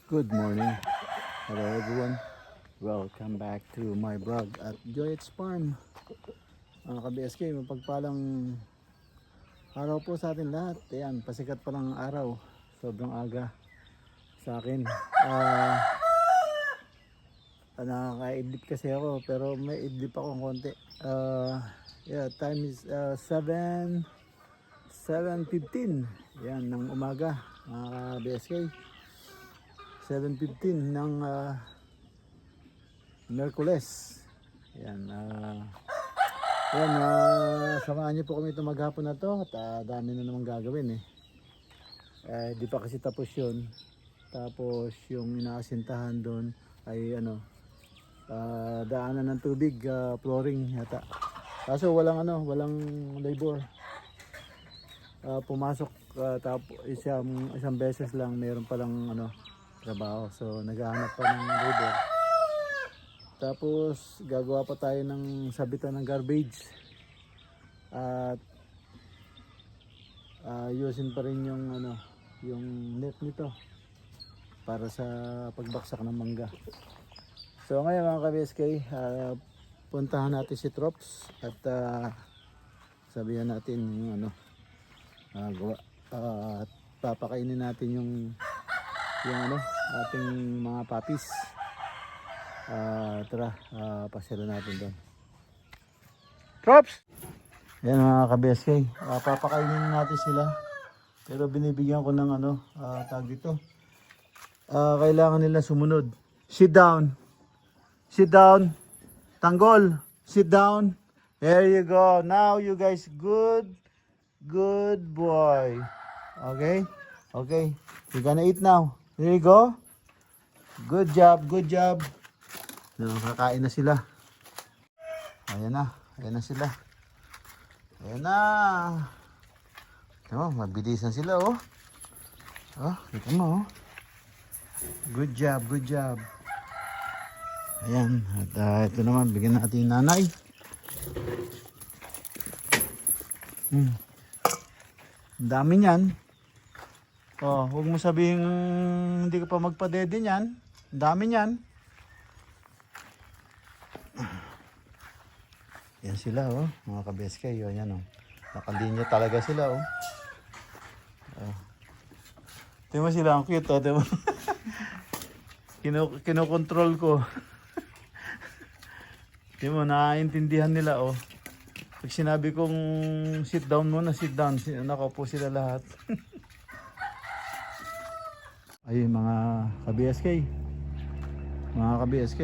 Good morning. Hello everyone. Welcome back to my vlog at Joyet's Farm. Mga ka-BSK, mapagpalang araw po sa atin lahat. Ayan, pasikat pa lang ang araw. Sobrang aga sa akin. Nakaka-idlip kasi ako pero may idlip ako ng konti. Time is 7:15. Yan ng umaga mga ka-BSK. 7:15 ng Miyerkules. Yan. Samahan niyo po kami itong maghapon na to at dami na naman gagawin di pa kasi tapos yun. Tapos yung inaasintahan doon ay daanan ng tubig, flooring yata. Kaso walang labor. Pumasok tapos isang beses lang meron palang trabaho. So naghahanap pa ng labor. Tapos gagawa pa tayo ng sabitan ng garbage. At ayusin pa rin yung net nito para sa pagbaksak ng mangga. So ngayon mga ka-BSK, puntahan natin si Trops at sabihan natin yung gawa, at papakainin natin yung ating mga puppies. Tara, pasyalan natin doon. Trops! Yan mga ka-BSK, papakainin natin sila. Pero binibigyan ko ng tag dito. Kailangan nila sumunod. Sit down. Sit down. Tanggol. Sit down. There you go. Now you guys good boy. Okay? Okay. You're gonna eat now. There you go. Good job, good job. Nakakain na sila. Ayan na sila. Ayan na. Mabilisan sila oh. Ito mo oh. Good job, good job. Ayan, at ito naman, bigyan natin yung nanay. Ang dami niyan. Huwag mo sabihin hindi ka pa magpadede niyan. Ang dami niyan. Yan sila oh, mga ka-BSK. Yan oh. Nakalinya talaga sila oh. Tingnan mo sila, ang cute oh. Tingnan mo. Kinokontrol ko. Tingnan mo, naiintindihan nila oh. Pag sinabi kong sit down muna, sit down. Nakaupo sila lahat. Ayun mga ka-BSK. Mga ka-BSK,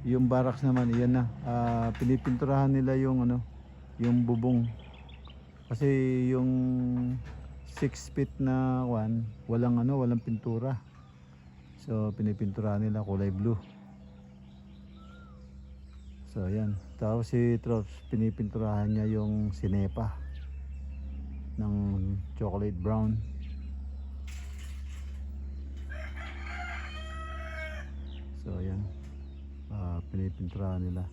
yung barracks naman, iyan na. Pinipinturahan nila yung yung bubong. Kasi yung 6 feet na walang pintura. So pinipinturahan nila kulay blue. So ayan. Tapos si Trops, pinipinturahan niya yung sinepa ng chocolate brown. So ayan. Pinipinturahan nila.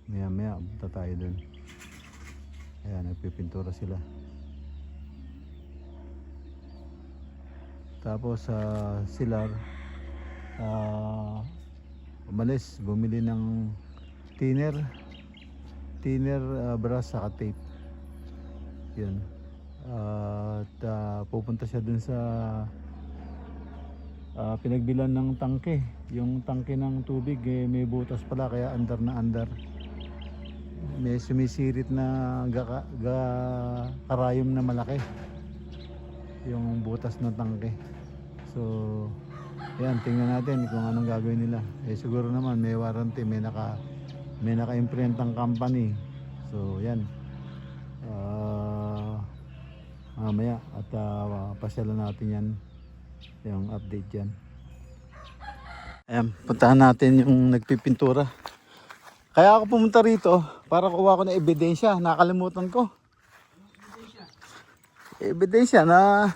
Maya punta tayo dun. Ayan, nagpipintura sila. Tapos sila umalis, bumili ng thinner, brass saka tape. Yun. At pupunta siya dun sa pinagbilan ng tangke. Yung tangke ng tubig may butas pala, kaya andar na andar. May sumisirit na karayom na malaki yung butas ng tangke. So ayan, tingnan natin kung anong gagawin nila. Siguro naman may warranty, may naka-imprint ang company. So yan, mamaya at pasyalan natin yan, yung update dyan. Ayan, puntahan natin yung nagpipintura. Kaya ako pumunta rito para kuha ko ng ebidensya. Nakalimutan ko. Ebidensya na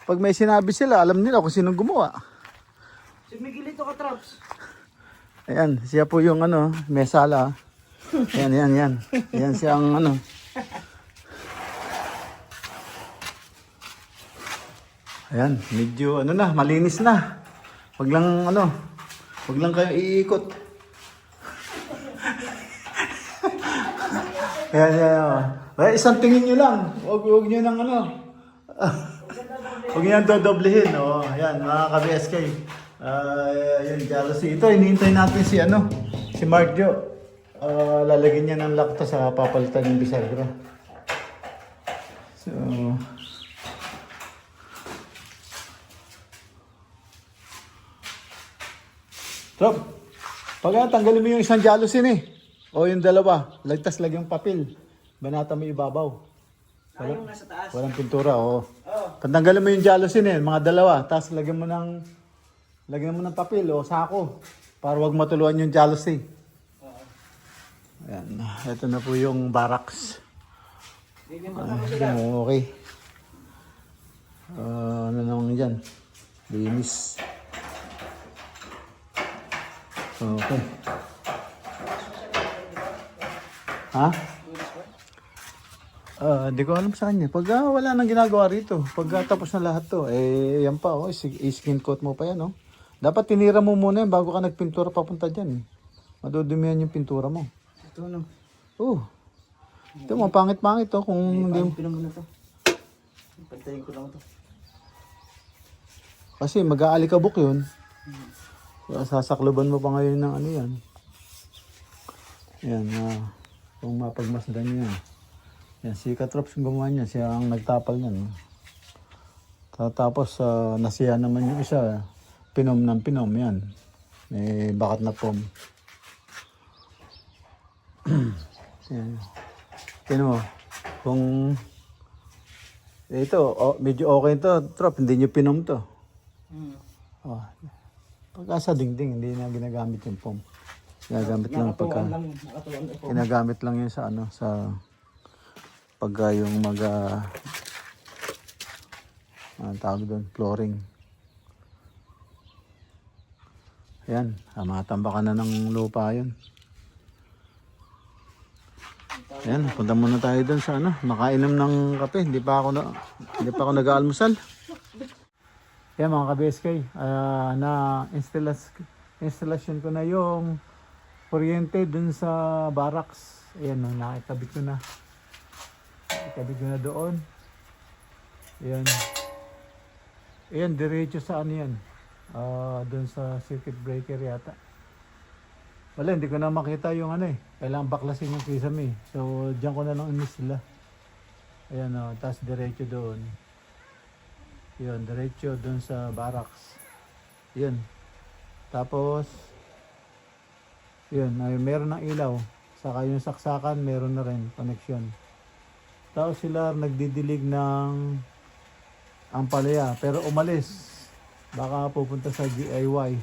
pag may sinabi sila, alam nila kung sinong gumawa. Si Miguel ito ka, Trops. Ayan, siya po yung may sala. Yan. Yan siya ang Ayan, medyo ano na, malinis na. Wag lang ano, wag lang kayo iikot. Ayan, ayan. Isang tingin nyo lang. Huwag nyo nang ano. Huwag nyo nang dodoblehin. Oh, ayan, mga ka-BSK. Yun, jealousy. Ito, hinihintay natin si ano, si Mark Jo. Lalagyan niya ng lock to sa papalitan yung bisagra. So, Rob, pag tanggalin mo yung isang jealousy o yung dalawa, lagtas lagyan yung papel. Banata mo ibabaw. Yung nasa taas. Walang pintura, oo. Oo. Pagtanggalin mo yung jealousy mga dalawa, tapos lagyan mo ng papel o sako para wag matuluan yung jealousy. Oo. Ayan, ito na po yung barracks. Bigyan mo kami sila. Okay. Ano naman dyan? Linis. Okay. Ha? Di ko alam sa kanya. Pag wala nang ginagawa rito, pag tapos na lahat to, yan pa, skin coat mo pa yan, oh. Dapat tinira mo muna yan bago ka nagpintura papunta dyan. Madudumihan yung pintura mo. Ito no. Ito mo, pangit-pangit to. Kung hindi mo. Pinang na to. Pantayin ko lang to. Kasi mag-aalikabok yun. Sasakloban mo pa ngayon ng ano yan. Yan, kung mapagmasdan nyo yan. Yan, si Katrops gumawa niya, siya ang nagtapal niyan. Tapos nasiya naman yung isa, pinom ng pinom yan. May bakat na pom. Yan. Tignan mo, kung ito, medyo okay to, Trop, hindi nyo pinom to. Oh. Pagka sa dingding, hindi na ginagamit yung pom. Ginagamit lang pagka. Ginagamit lang yun sa ano, sa pagka yung tawag doon, flooring. Ayan, matambakan na ng lupa yun. Ayan, punta muna tayo doon sa ano, makainom ng kape. Hindi pa ako nag-aalmusal. Yan mga ka-BSK, installation ko na yung kuryente dun sa barracks. Ayan, nakikabit ko na. Nakikabit ko na doon. Ayan. Ayan, diretso sa ano yan. Dun sa circuit breaker yata. Wala, hindi ko na makita yung ano eh. Kailangan baklasin yung kisame. So, dyan ko na lang inis sila. Ayan o, tapos diretso doon. Yun, diretso doon sa barracks. Yun. Tapos, yun, meron ng ilaw. Saka yung saksakan, meron na rin connection. Tapos sila nagdidilig ng ampalaya. Pero umalis. Baka pupunta sa DIY.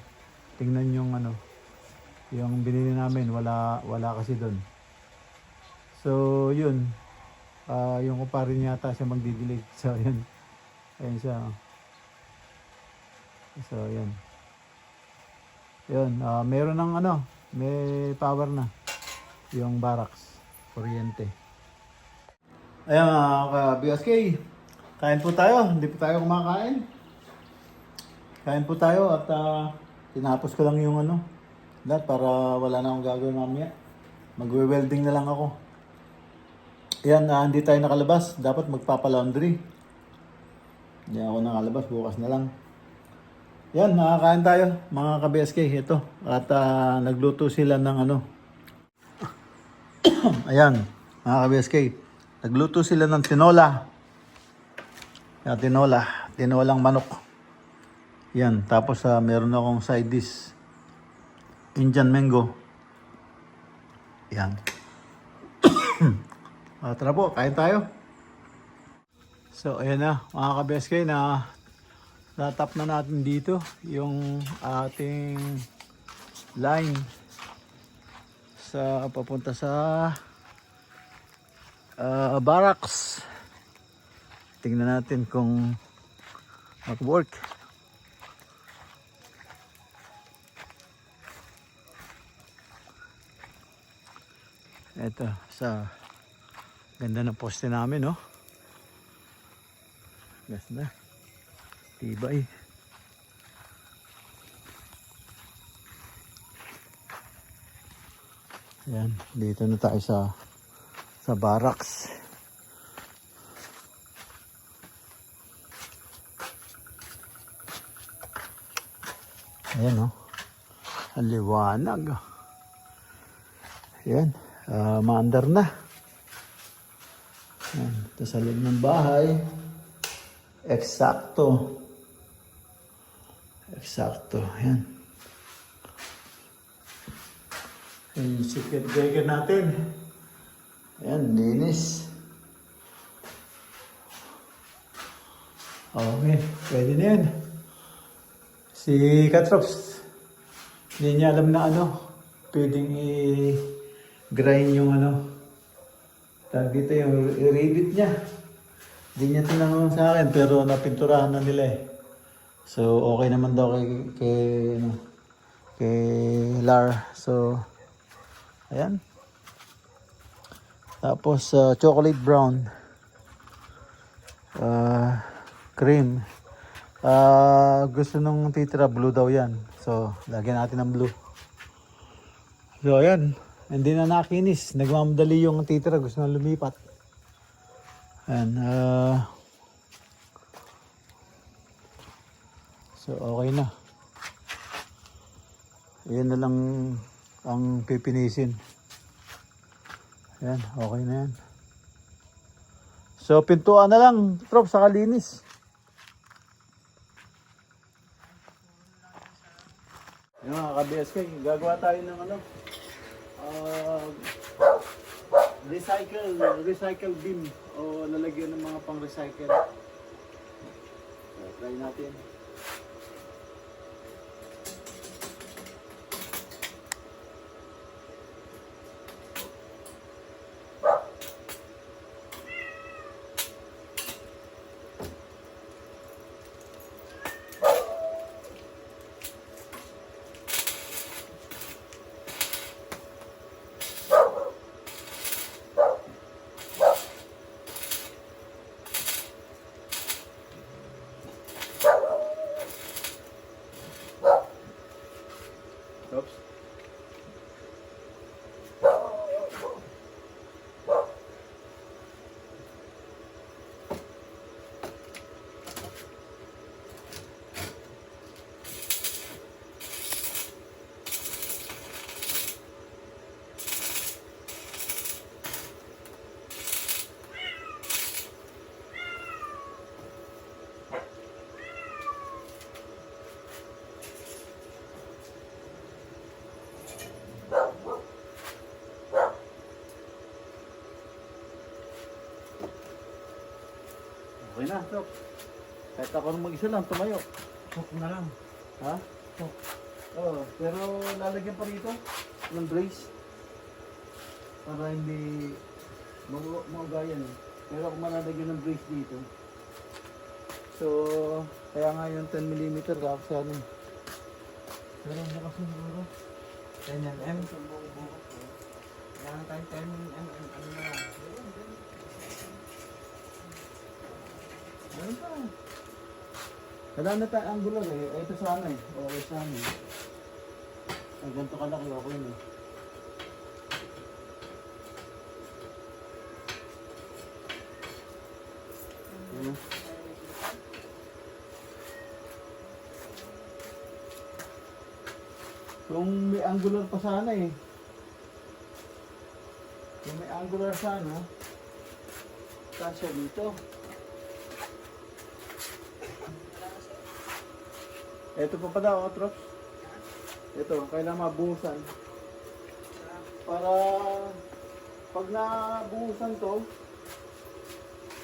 Tingnan yung ano, yung binili namin. Wala kasi doon. So, yun. Yung kumpare niya yata siya magdidilig. So, yun. Ayan siya. So, yan. Yun, meron ng ano, may power na. Yung barracks, kuryente. Ayan mga ka-BSK, kain po tayo. Hindi po tayo kumakain. Kain po tayo at tinapos ko lang yung ano, lahat para wala na akong gagawin mamaya. Magwe-welding na lang ako. Ayan, hindi tayo nakalabas. Dapat magpapalaundry. Hindi ako nakalabas, bukas na lang. Yan, nakakain tayo mga ka-BSK. Ito. At nagluto sila ng ano. Ayan, mga ka-BSK. Nagluto sila ng tinola. Yan, tinola. Tinolang manok. Yan, tapos meron akong side dish. Indian mango. Yan. Tara po, kain tayo. So, ayan na, mga ka-BSK, na natap na natin dito yung ating line sa papunta sa barracks. Tingnan natin kung mag-work. Ito, sa ganda ng poste namin, no? Gas na. Tibay. Ayan, dito na tayo sa barracks. Ayan, oh. Ang liwanag. Ayan, maandar na. Ayan, ito sa loob ng bahay. Eksakto. Eksakto, ayan. Yung circuit breaker natin. Ayan, linis. Okay, pwede na yan. Si Katrops, hindi niya alam na ano, pwedeng i-grind yung ano. Tag dito yung i-rivet niya. Hindi niya tinanong sa akin, pero napinturahan na nila eh. So, okay naman daw kay Lar. So, ayan. Tapos, chocolate brown. Cream. Gusto nung titira, blue daw yan. So, lagyan natin ng blue. So, ayan. Hindi na nakinis. Nagmamadali yung titira. Gusto na lumipat. Ayan. So, okay na. Ayan na lang ang pipinisin. Ayan, okay na yan. So, pintuan na lang, Trop, sa kalinis. Yung mga ka-BSK, gagawa tayo ng ano, recycle bin o lalagyan ng mga pang-recycle. So, try natin. Oops. Okay na, Sok. Kahit ako nung mag-isa lang, tumayo. Hook na lang. Ha? Hook. Oo, pero lalagyan pa rito ng brace. Para hindi maugayan eh. Pero kung malalagyan ng brace dito. So, kaya nga yung 10mm kasi ano eh. Pero bukas na siguro. 10mm. Kailangan tayo 10mm. Ano na lang. Meron pa. Wala na tayo angular eh. Ito sana eh. Okay sana eh. Ay, ganito kalaki. Okay na eh. Ayan. Kung may angular pa sana eh. Kung may angular sana, kasya dito. Ito pa pala, Trops. Ito, kailangan mabuhusan. Para pag nabuhusan to,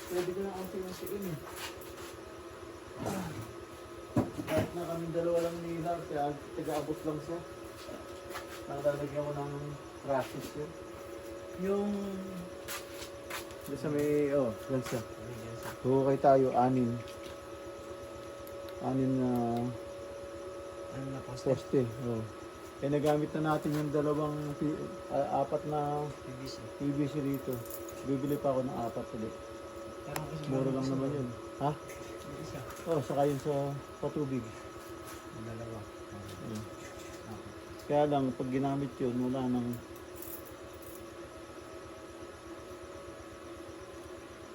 pwede ko na unti-untiin eh. Kahit na kami dalawa lang ni Lars, kaya taga-abot lang siya. Nakalagyan ko ng practice yun. Yung sa may, yan siya. Hukay tayo, 6. 6 na Ano na poste? poste. Eh nagamit na natin yung dalawang, 4 na PVC. PVC dito. Bibili pa ako ng 4 ulit. Pero kasi Mura lang naman yun. Ha? Yung isa. Oh, saka yun sa patubig. Yung dalawa. Ayun. Okay. Kaya lang, pag ginamit yun, wala nang...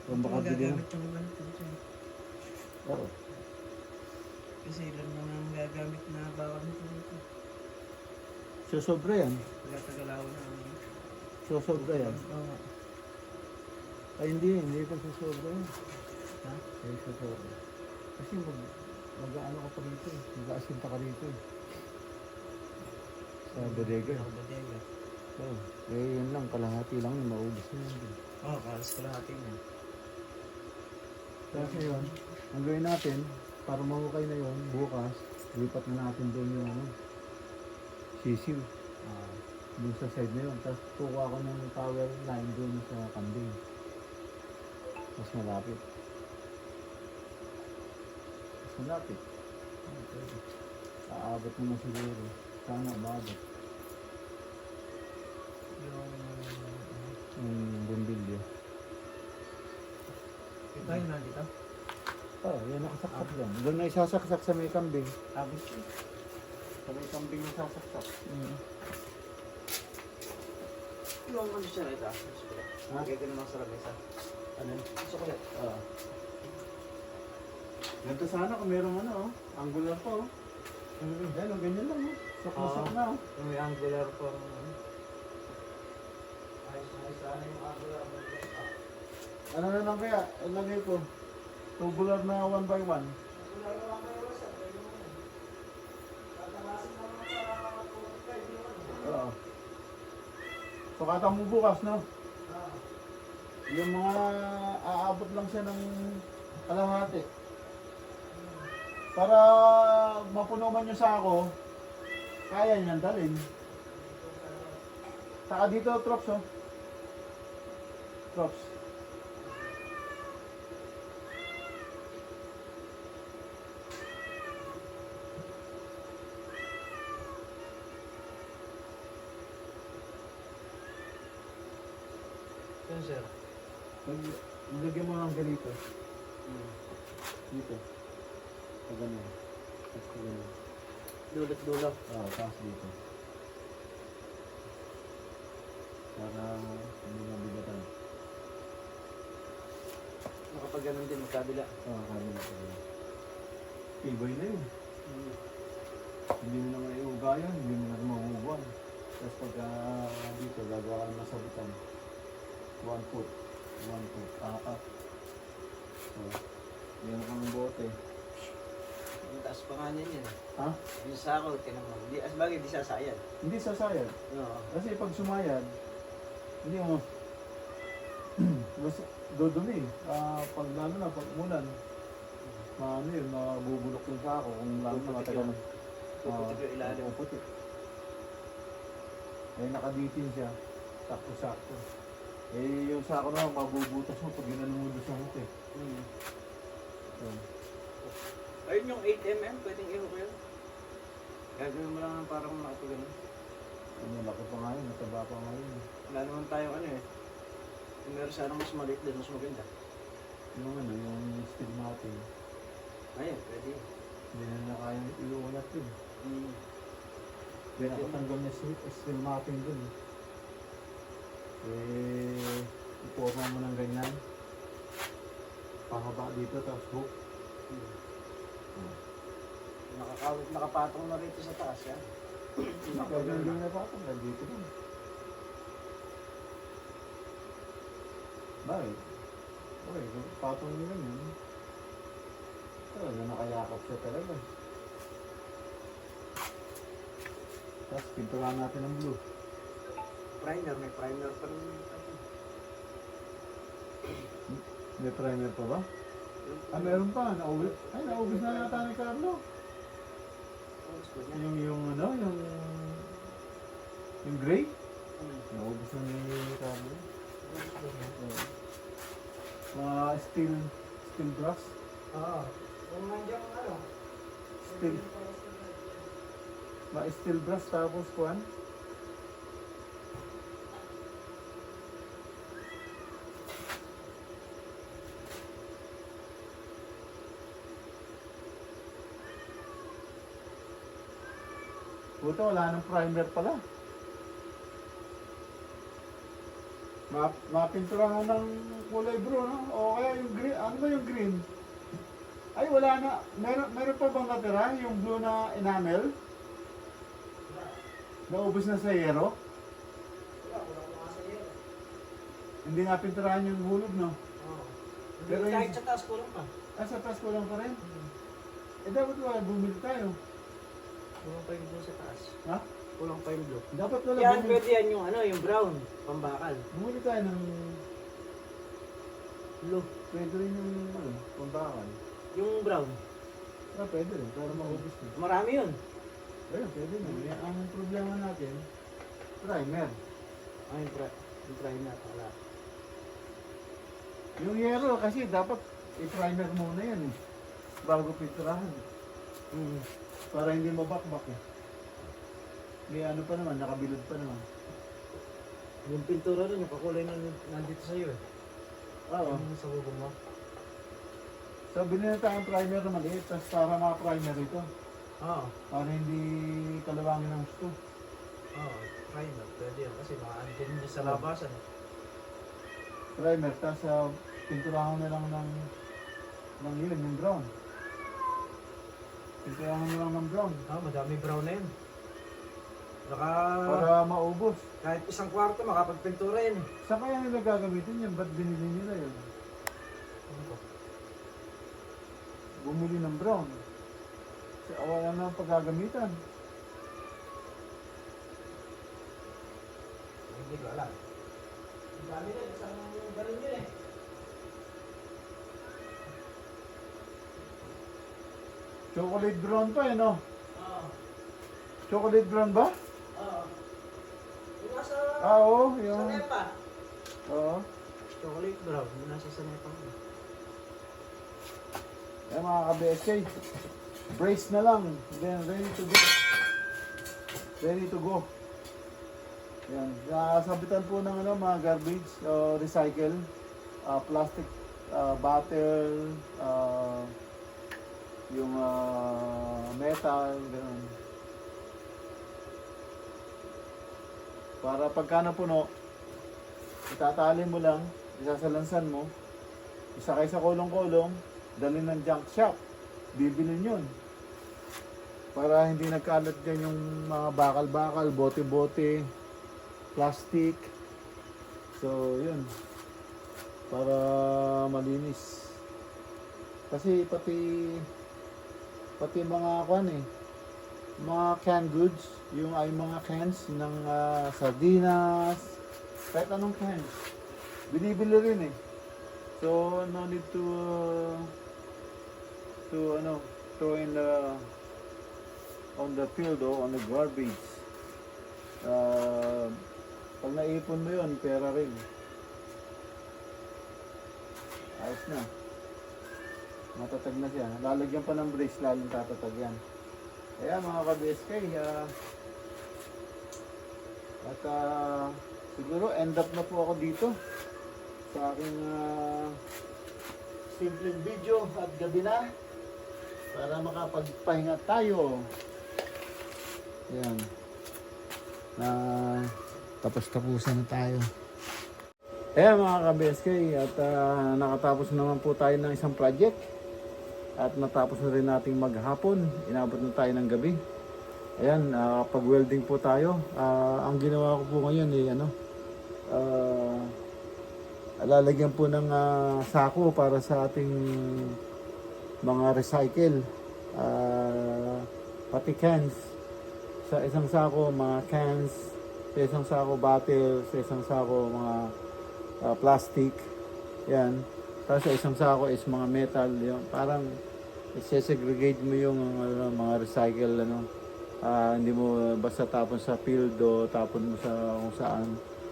Kung baka bili na. Magagamit yung iba nito dyan. Oo. Kasi ilan na ang gagamit na bawal nito dito. Sosobra yan. Taga-tagalaw na ang... Sosobra yan. Oo. Ay, hindi pa sosobra yan. Ha? Ay, sosobra. Kasi mag-ano ka pa rito eh. Mag-aasinta ka rito eh. Sa bodega. Sa bodega. Oo. Eh, yun lang. Kalahati lang yung maubos na yun. Oo, kalas ko lahat yun. Kasi yun, ang gawin natin, para mahukay na yun, bukas, lipat na natin doon yung ano, sisiw. Doon sa side na yun. Tapos kukuha ko ng power line doon sa kambing. Mas malapit. Mas malapit. Okay. Aabot naman siguro. Sana umabot. Yung bumbilyo. Ito yung nandito? Oh, yan nakasaksak lang. Doon na isasaksak sa may kambing. Abis ko. Sa may kambing yung sasaksak. Yung ano siya ito? Ha? Lagay ko naman sa lamesa. Ano? Sukulit. Oo. Ganito sana kung merong ano, angular pa oh. Yan, ganyan lang oh. Sok na sok na oh. Yung may angular po. Ayos sana yung angular. Ano na lang kaya? Ilagay ko. Tubular na 1x1. Oo. Sukatan mo bukas, no? Yung mga aabot lang siya ng kalahati. Para mapuno man yung sako, kaya niyan dalhin. Saka dito, Trops, oh. Trops. Yan sir. Lagyan mo lang ganito. Dito. Pag ganun. Tapos pag ganun. Dulot-dulot. Tapos dito. Para hindi mabigatan. Nakapag ganun din magkabila. Kaya na ito. Tibay na yun. Hindi mo naman iugayan, hindi mo naman mahuhuban. Tapos pag dito, gagawa ka ng masabitan. 1 foot. 1 foot. Apat. So, meron kang bote. Ang taas pa nga niyan yan. Ha? Yung sako, tinang mo. Di, as bagay, di sasayad. Hindi sasayad. Oo. Kasi pag sumayad, hindi mo dudumi. Pag lalo na, pag umulan, ano yun, mabubulok yung sako kung lalo na matagal na. Puputik yung ilalim. Puputik. Eh, nakaditin siya. Sakto-sakto. Eh, yung sako na, mabubutas mo pag ginano mo doon sa hook eh. So, Ayun yung 8mm, pwedeng iho ko yun. Gagawin mo lang parang mga ganun. ano, laki pa nga yun, nataba pa nga yun. Wala naman tayong ano eh. Kung meron sana mas maliit din, mas maganda. Yung ano, yung steel natin, Ayun, pwede yun. hindi na kaya iuunat yun. Kaya nakatanggal na steel mapping dun. Eh, iporma mo ng ganyan. Pahaba dito, tapos hook. Nakakawit, nakapatong na rito sa taas yan. Nakagandang na pa ako, dito na. Bakit? Okay, patong nyo lang yun. Talaga nakayakap siya talaga. Tapos pinturan natin ng blue. Primer, may primer pa rin. May primer pa ba? Meron pa. Naubos. Ay, naubos na yata ni Carlo. Yung ano, yung gray. Naubos na ni Carlo. Mga steel brass. Oo. Kung nandiyan ano, Steel. Mga steel brass tapos kuhan. Puta, wala nang primer pala. Mapinturahan ng kulay bro, no? O kaya yung green, ano ba yung green? Ay, wala na. Meron pa bang natira yung blue na enamel? Naubos na sa yero? Hindi nga pinturahan yung hulog, no? Oo. Pero Kahit yung- sa taas ko lang pa. Sa taas ko lang pa rin. Eh, dapat wala, bumili tayo. Kulang pa yung blue sa taas. Ha? Kulang pa yung blue. Dapat wala, Yan, bumili. pwede yan yung ano, yung brown. Pambakal. Bumili tayo ng, Blue. pwede rin yung, ano, pambakal. Yung brown. Pwede rin, para maubos na. Marami yun. Ayun, pwede na. Ang problema natin, primer. Ay, yung try na pala. Yung yero kasi dapat i-primer muna yan eh. Bago pinturahan. Para hindi mabakbak eh. May ano pa naman, nakabilod pa naman. Yung pintura rin, yung kakulay na nandito sa'yo eh. Oo. Yung sa bubong mo. So binili tayong primer na maliit, tapos para maka-primer ito. Oo. Para hindi kalawangin ng gusto. Oo. Try na. Pwede yan. Kasi makaantin niya sa labasan eh. Primer, tapos pinturahan na lang ng yun, yung brown. Pinturahan na lang ng brown. Ah, madami brown na yun. Baka Para maubos. kahit isang kwarto makapagpintura yan eh. Saan kaya nila gagamitin yan? Ba't binili nila yun? Ano ko? Bumili ng brown. Wala na ang paggagamitan. Hindi ko alam. Ang dami na. Isang galon yun eh. Chocolate brown pa eh, no? Oo. Chocolate brown ba? Oo. Yung nasa... Oo, Sa yung... nepa. Oo. Chocolate brown. Yung nasa sa nepa. Eh mga ka-BSK, brace na lang. Then ready to go. Ready to go. Yan. Sabitan po ng ano, mga garbage, recycle, plastic bottle, yung metal, gano'n. Para pagka napuno, itatali mo lang, isasalansan mo, isakay sa kulong-kulong, dalhin ng junk shop, bibilin yun. Para hindi nagkalat dyan yung mga bakal-bakal, bote-bote, plastic. So, yun. Para malinis. Kasi pati mga kwan eh, mga canned goods, yung ay mga cans ng sardinas, kahit anong cans, binibili rin eh. So, no need to throw in on the field o on the garbage. Pag naipon mo yun, pera rin. Ayos na. Matatag na siya. Lalagyan pa ng brace, lalong tatatag yan. Kaya mga ka-BSK, siguro end up na po ako dito sa aking simpleng video at gabi na para makapagpahinga tayo. Ayan. Tapos-tapusan na tayo. Ayan mga ka-BSK, at nakatapos naman po tayo ng isang project. At natapos na rin nating maghapon. Inabot na tayo ng gabi. Ayan, pag-welding po tayo. Ang ginawa ko po ngayon lalagyan po ng sako para sa ating mga recycle. Pati cans. Sa isang sako, mga cans. Sa isang sako, bottle. Sa isang sako, mga plastic. Yan. Tapos sa isang sako is mga metal. Yung, parang i-segregate mo yung mga recycle. Hindi mo basta tapon sa field o tapon mo sa kung saan.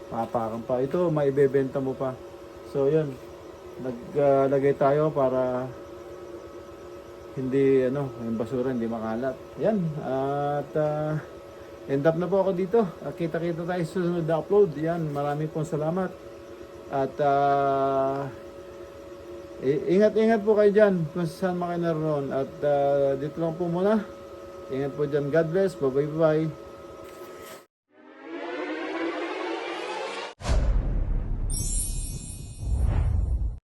Mapakan pa. Ito, maibebenta mo pa. So, yun. Naglagay tayo para hindi, yung basura hindi makalat. Yan. At end up na po ako dito. Kita-kita tayo sa susunod na upload. Yan. Maraming pong salamat. At ingat-ingat po kayo dyan kung saan makainaroon. At dito lang po muna. Ingat po dyan. God bless. Bye-bye.